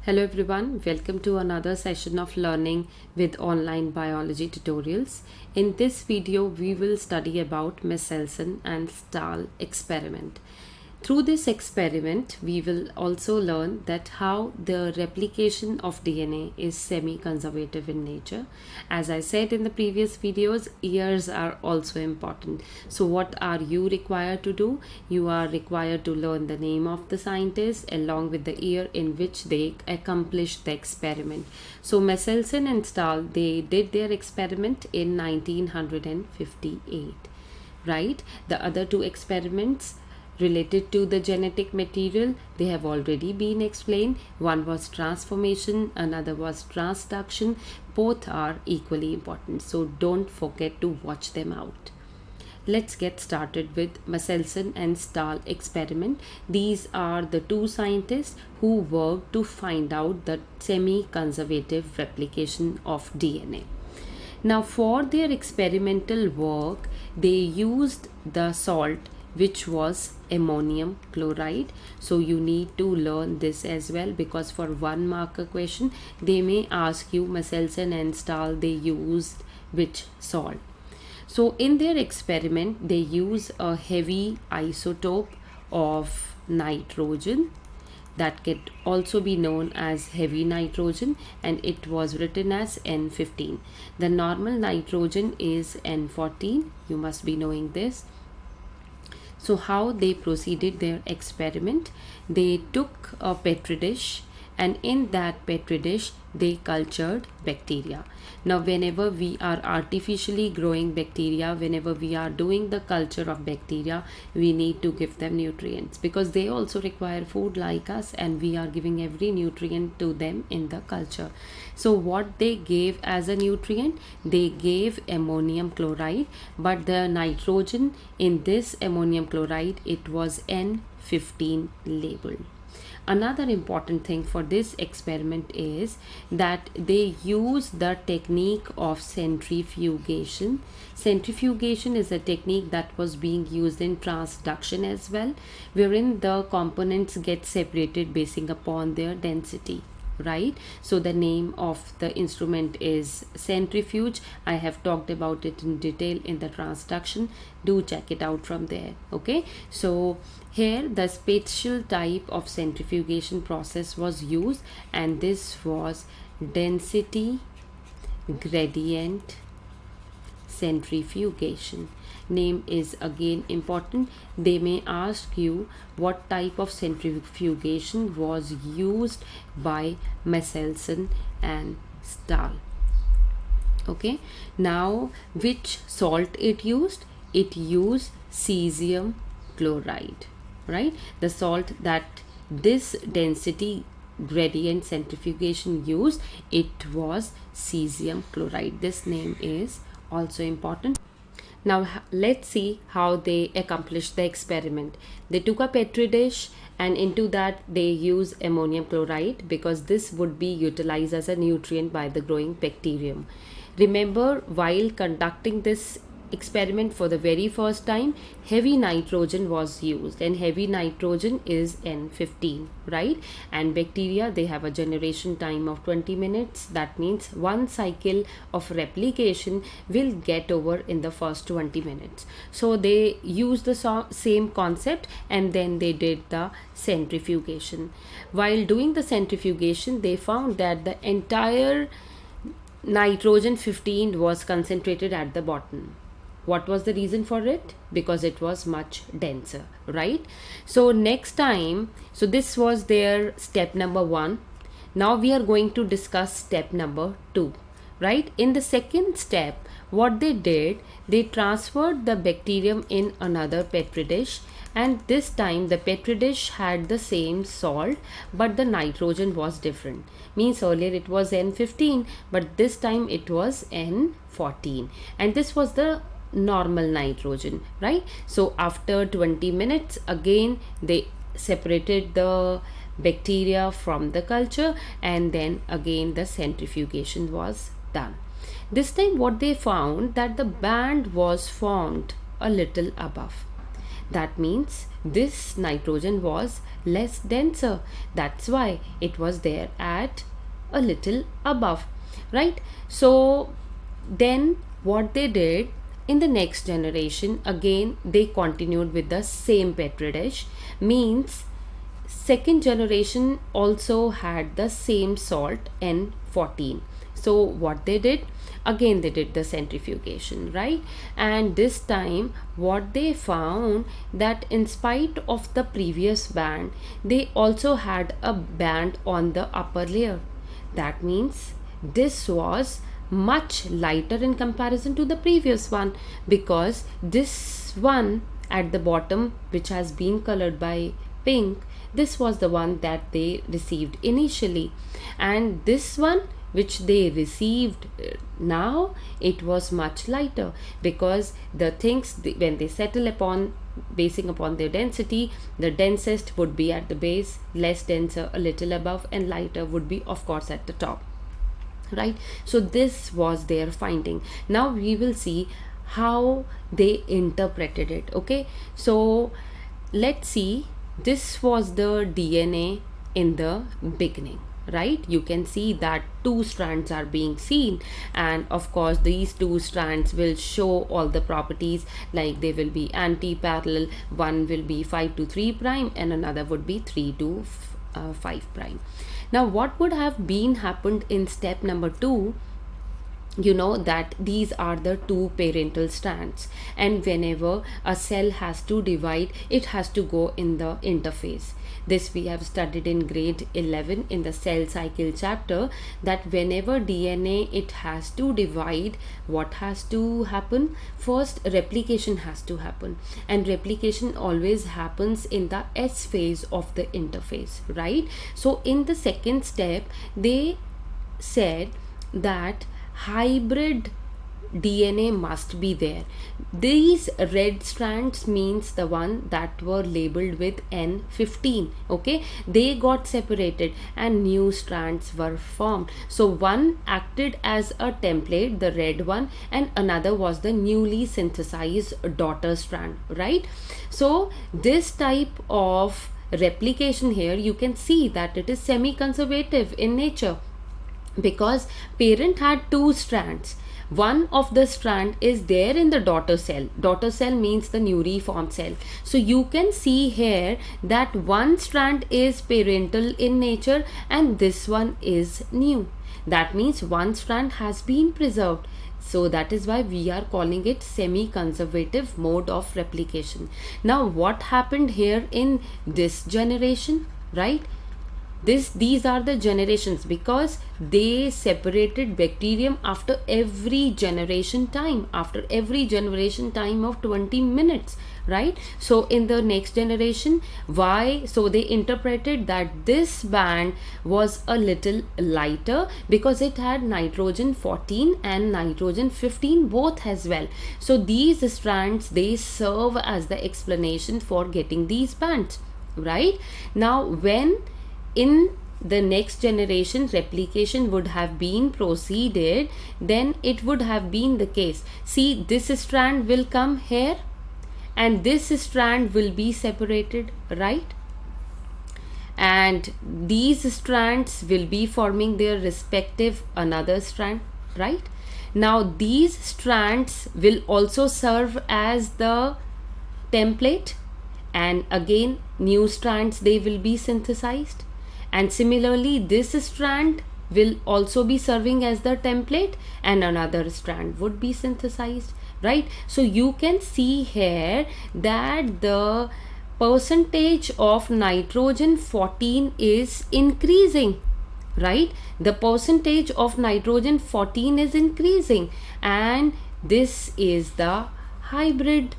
Hello everyone, welcome to another session of learning with online biology tutorials. In this video, we will study about Michelson and Stahl experiment. Through this experiment, we will also learn that how the replication of DNA is semi-conservative in nature. As I said in the previous videos, years are also important. So what are you required to do? You are required to learn the name of the scientist along with the year in which they accomplished the experiment. So Michelson and Stahl, they did their experiment in 1958, right? The other two experiments related to the genetic material, they have already been explained. One was transformation, another was transduction. Both are equally important, so don't forget to watch them out. Let's get started with Michelson and Stahl experiment. These are the two scientists who worked to find out the semi-conservative replication of DNA. Now for their experimental work, they used the salt which was ammonium chloride. So you need to learn this as well, because for 1 marker question they may ask you Michelson and Stahl, they used which salt. So in their experiment they use a heavy isotope of nitrogen that can also be known as heavy nitrogen, and it was written as N15. The normal nitrogen is N14. You must be knowing this. So how they proceeded their experiment, they took a petri dish, and in that petri dish they cultured bacteria. Now whenever we are artificially growing bacteria, whenever we are doing the culture of bacteria, we need to give them nutrients, because they also require food like us, and we are giving every nutrient to them in the culture. So what they gave as a nutrient, they gave ammonium chloride, but the nitrogen in this ammonium chloride, it was N15 labeled. Another important thing for this experiment is that they use the technique of centrifugation. Centrifugation is a technique that was being used in transduction as well, wherein the components get separated basing upon their density, right? So the name of the instrument is centrifuge. I have talked about it in detail in the transduction. Do check it out from there. Okay, so here the spatial type of centrifugation process was used, and this was density gradient centrifugation. Name is again important. They may ask you what type of centrifugation was used by Michelson and Stahl. Okay, now which salt it used? It used cesium chloride, right? The salt that this density gradient centrifugation used, it was cesium chloride. This name is also important. Now let's see how they accomplished the experiment. They took a petri dish, and into that they use ammonium chloride, because this would be utilized as a nutrient by the growing bacterium. Remember, while conducting this experiment for the very first time, heavy nitrogen was used, and heavy nitrogen is N15, right? And bacteria, they have a generation time of 20 minutes. That means one cycle of replication will get over in the first 20 minutes. So they used the same concept, and then they did the centrifugation. While doing the centrifugation, they found that the entire nitrogen 15 was concentrated at the bottom. What was the reason for it? Because it was much denser, right? So next time, so this was their step number 1. Now we are going to discuss step number 2, right? In the second step, what they did, they transferred the bacterium in another petri dish, and this time the petri dish had the same salt, but the nitrogen was different. Means earlier it was N15, but this time it was N14, and this was the normal nitrogen, right? So after 20 minutes, again they separated the bacteria from the culture, and then again the centrifugation was done. This time what they found, that the band was formed a little above. That means this nitrogen was less denser. That's why it was there at a little above, right? So then what they did in the next generation, again they continued with the same petri dish, means second generation also had the same salt N14. So what they did, again they did the centrifugation, right? And this time what they found, that in spite of the previous band, they also had a band on the upper layer. That means this was much lighter in comparison to the previous one, because this one at the bottom, which has been colored by pink, this was the one that they received initially, and this one which they received now, it was much lighter, because the things when they settle upon, basing upon their density, the densest would be at the base, less denser a little above, and lighter would be of course at the top, right? So this was their finding. Now we will see how they interpreted it. Okay, so let's see. This was the DNA in the beginning, right? You can see that two strands are being seen, and of course these two strands will show all the properties, like they will be anti-parallel. One will be 5 to 3 prime and another would be 3 to 5 prime. Now what would have been happened in step number 2, you know that these are the two parental strands, and whenever a cell has to divide, it has to go in the interphase. This we have studied in grade 11 in the cell cycle chapter, that whenever DNA it has to divide, what has to happen? First replication has to happen, and replication always happens in the S phase of the interphase, right? So in the second step they said that hybrid DNA must be there. These red strands means the one that were labeled with N15. Okay, they got separated and new strands were formed. So one acted as a template, the red one, and another was the newly synthesized daughter strand, right? So this type of replication here, you can see that it is semi-conservative in nature, because parent had two strands. One of the strand is there in the daughter cell. Daughter cell means the newly formed cell. So you can see here that one strand is parental in nature and this one is new. That means one strand has been preserved. So that is why we are calling it semi-conservative mode of replication. Now what happened here in this generation, right? These are the generations, because they separated bacterium after every generation time, of 20 minutes, right? So in the next generation, why? So they interpreted that this band was a little lighter because it had nitrogen 14 and nitrogen 15 both as well. So these strands, they serve as the explanation for getting these bands, right? Now when in the next generation replication would have been proceeded, then it would have been the case. See, this strand will come here and this strand will be separated, right? And these strands will be forming their respective another strand, right? Now these strands will also serve as the template, and again new strands, they will be synthesized. And similarly this strand will also be serving as the template and another strand would be synthesized, right? So you can see here that the percentage of nitrogen 14 is increasing, right? The percentage of nitrogen 14 is increasing, and this is the hybrid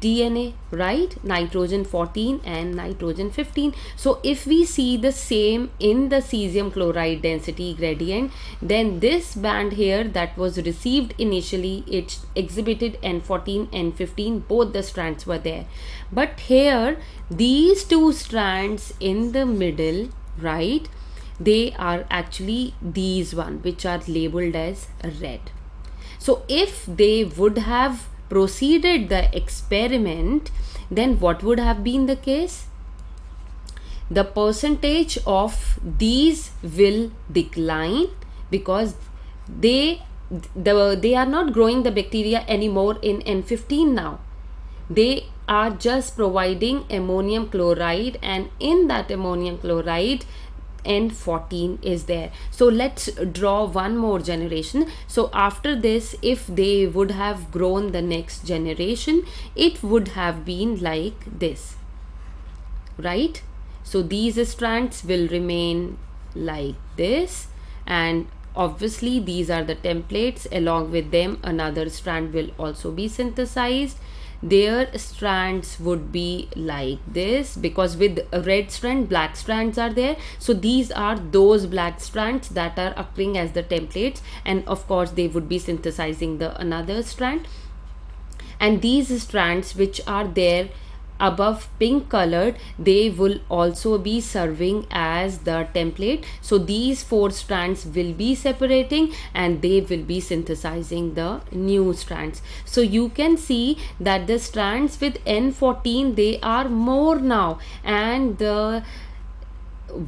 DNA, right? Nitrogen 14 and nitrogen 15. So if we see the same in the cesium chloride density gradient, then this band here that was received initially, it exhibited N14 and N15, both the strands were there. But here these two strands in the middle, right, they are actually these one which are labeled as red. So if they would have proceeded the experiment, then what would have been the case? The percentage of these will decline because they are not growing the bacteria anymore in N15 now. They are just providing ammonium chloride, and in that ammonium chloride N14 is there. So let's draw one more generation. So after this, if they would have grown the next generation, it would have been like this, right? So these strands will remain like this, and obviously these are the templates. Along with them, another strand will also be synthesized. Their strands would be like this, because with a red strand, black strands are there. So these are those black strands that are occurring as the templates, and of course they would be synthesizing the another strand. And these strands which are there above pink colored, they will also be serving as the template. So these 4 strands will be separating and they will be synthesizing the new strands. So you can see that the strands with N14, they are more now, and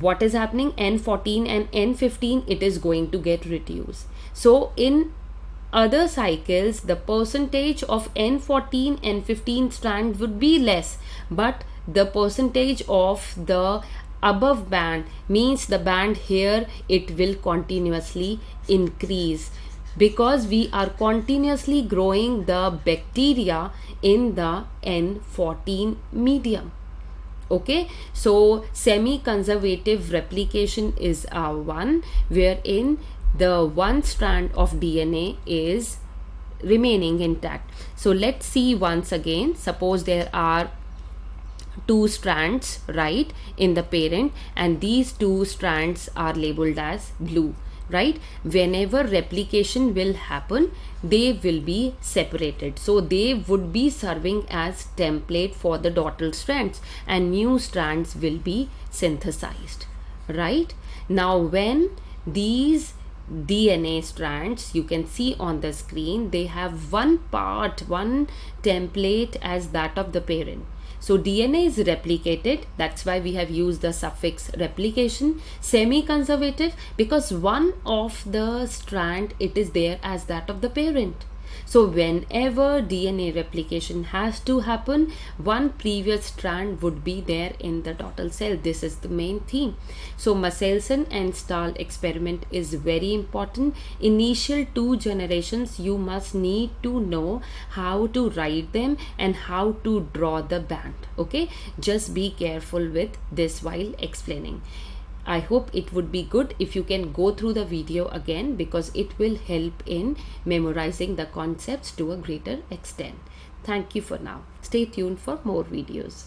what is happening, N14 and N15, it is going to get reduced. So in other cycles, the percentage of N14 and 15 strand would be less, but the percentage of the above band, means the band here, it will continuously increase, because we are continuously growing the bacteria in the N14 medium. Okay, so semi-conservative replication is one, wherein the one strand of DNA is remaining intact. So let's see once again. Suppose there are 2 strands, right, in the parent, and these 2 strands are labeled as blue, right? Whenever replication will happen, they will be separated. So they would be serving as template for the dotted strands, and new strands will be synthesized, right? Now when these DNA strands, you can see on the screen, they have one template as that of the parent. So DNA is replicated, that's why we have used the suffix replication. Semi-conservative, because one of the strand, it is there as that of the parent. So whenever DNA replication has to happen, one previous strand would be there in the dotted cell. This is the main theme. So Michelson and Stahl experiment is very important. Initial 2 generations, you must need to know how to write them and how to draw the band. Okay, just be careful with this while explaining. I hope it would be good if you can go through the video again, because it will help in memorizing the concepts to a greater extent. Thank you for now. Stay tuned for more videos.